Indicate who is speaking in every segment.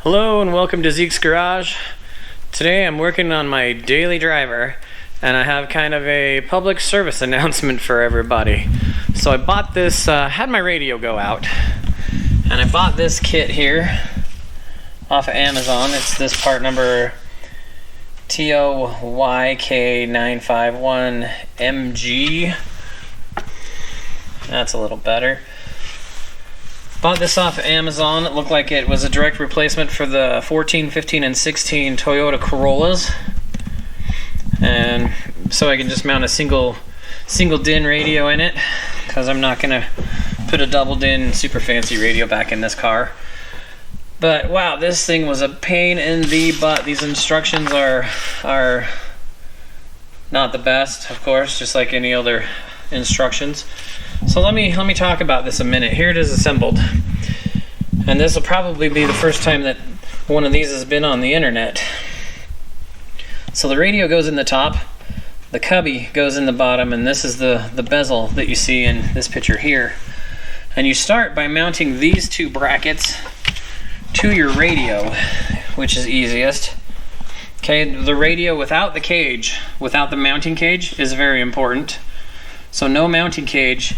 Speaker 1: Hello and welcome to Zeke's Garage. Today I'm working on my daily driver and I have kind of a public service announcement for everybody. So I bought this, had my radio go out, and I bought this kit here off of Amazon. It's this part number TOYK951MG. That's a little better. Bought this off of Amazon. It looked like it was a direct replacement for the 14, 15, and 16 Toyota Corollas. And so I can just mount a single DIN radio in it, because I'm not going to put a double DIN super fancy radio back in this car. But wow, this thing was a pain in the butt. These instructions are not the best, of course, just like any other instructions. So let me talk about this a minute. Here it is assembled, and this will probably be the first time that one of these has been on the internet. So the radio goes in the top, the cubby goes in the bottom, and this is the bezel that you see in this picture here. And you start by mounting these two brackets to your radio, which is easiest. Okay, the radio without the cage, without the mounting cage, is very important. So no mounting cage.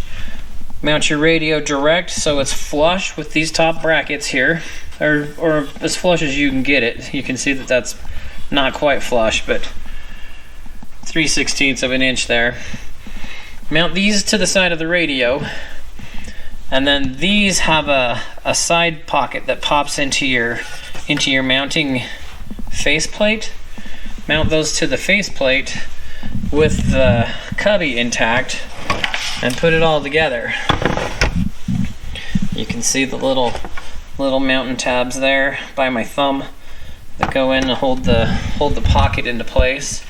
Speaker 1: Mount your radio direct so it's flush with these top brackets here, or as flush as you can get it. You can see that that's not quite flush, but 3/16 of an inch there. Mount these to the side of the radio, and then these have a side pocket that pops into your mounting faceplate. Mount those to the faceplate with the cubby intact and put it all together. You can see the little mounting tabs there by my thumb that go in and hold the pocket into place.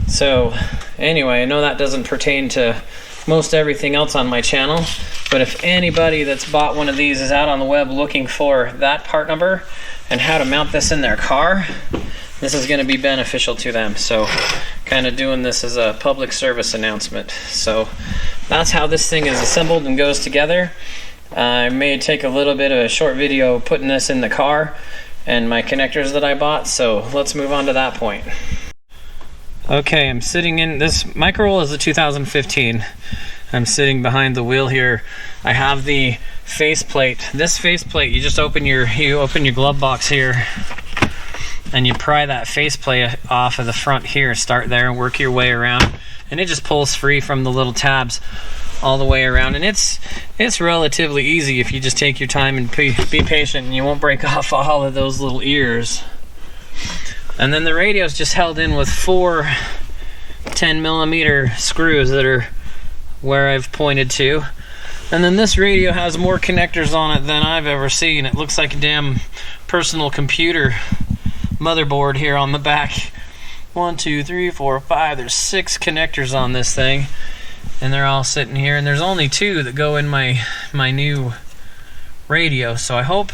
Speaker 1: So anyway, I know that doesn't pertain to most everything else on my channel, but if anybody that's bought one of these is out on the web looking for that part number and how to mount this in their car, this is going to be beneficial to them. So kind of doing this as a public service announcement. So that's how this thing is assembled and goes together. I may take a little bit of a short video putting this in the car and my connectors that I bought, so let's move on to that point. Okay, I'm sitting in this. My Corolla is a 2015. I'm sitting behind the wheel here. I have the faceplate. This faceplate, you just open your glove box here, and you pry that faceplate off of the front here. Start there and work your way around, and it just pulls free from the little tabs all the way around. And it's relatively easy if you just take your time and be patient, and you won't break off all of those little ears. And then the radio is just held in with 4 10mm screws that are where I've pointed to. And then this radio has more connectors on it than I've ever seen. It looks like a damn personal computer motherboard here on the back. 1, 2, 3, 4, 5. There's 6 connectors on this thing, and they're all sitting here. And there's only 2 that go in my new radio. So I hope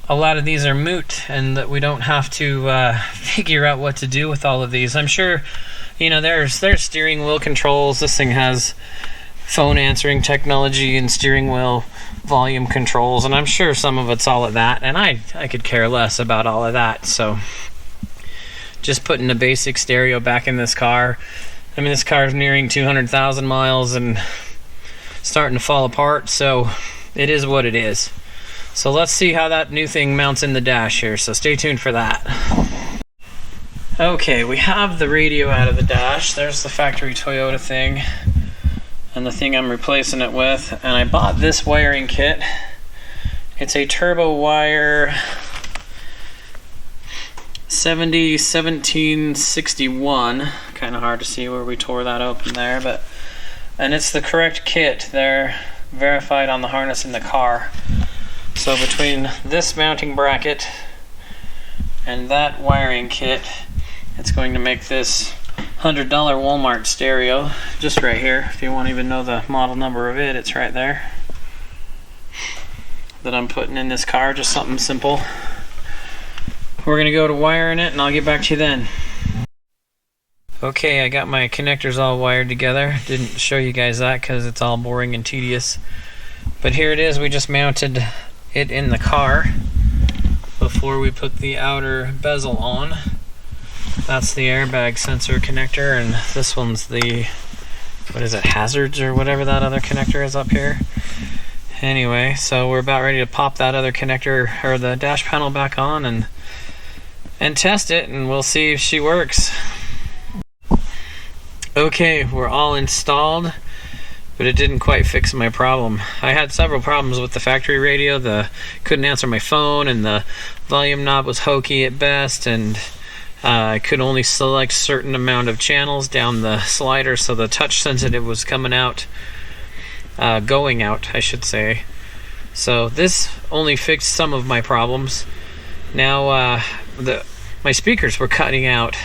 Speaker 1: a lot of these are moot and that we don't have to figure out what to do with all of these. I'm sure, you know, there's steering wheel controls. This thing has phone answering technology and steering wheel volume controls, and I'm sure some of it's all of that, and I could care less about all of that. So just putting a basic stereo back in this car. I mean, this car is nearing 200,000 miles and starting to fall apart, so it is what it is. So let's see how that new thing mounts in the dash here, so stay tuned for that. Okay, we have the radio out of the dash. There's the factory Toyota thing and the thing I'm replacing it with. And I bought this wiring kit. It's a Turbo Wire 1761. Kind of hard to see where we tore that open there, and it's the correct kit. They're verified on the harness in the car. So between this mounting bracket and that wiring kit, it's going to make this $100 Walmart stereo just right here. If you want to even know the model number of it, it's right there, that I'm putting in this car. Just something simple. We're going to go to wiring it, and I'll get back to you then. Okay, I got my connectors all wired together. Didn't show you guys that because it's all boring and tedious. But here it is. We just mounted it in the car before we put the outer bezel on. That's the airbag sensor connector, and this one's the, what is it, hazards or whatever that other connector is up here. Anyway, so we're about ready to pop that other connector or the dash panel back on and test it, and we'll see if she works. Okay, we're all installed, but it didn't quite fix my problem. I had several problems with the factory radio. Couldn't answer my phone, and the volume knob was hokey at best, and I could only select certain amount of channels down the slider, so the touch sensitive was coming out, going out, I should say. So this only fixed some of my problems. Now my speakers were cutting out,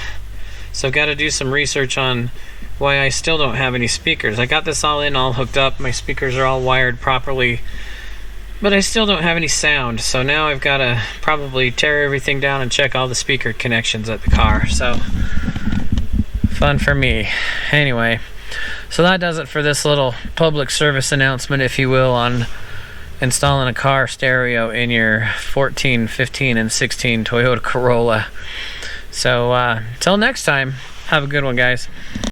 Speaker 1: so I've got to do some research on why I still don't have any speakers. I got this all hooked up, my speakers are all wired properly, but I still don't have any sound. So now I've got to probably tear everything down and check all the speaker connections at the car. So fun for me. Anyway, so that does it for this little public service announcement, if you will, on installing a car stereo in your 14, 15, and 16 Toyota Corolla. So till next time, have a good one, guys.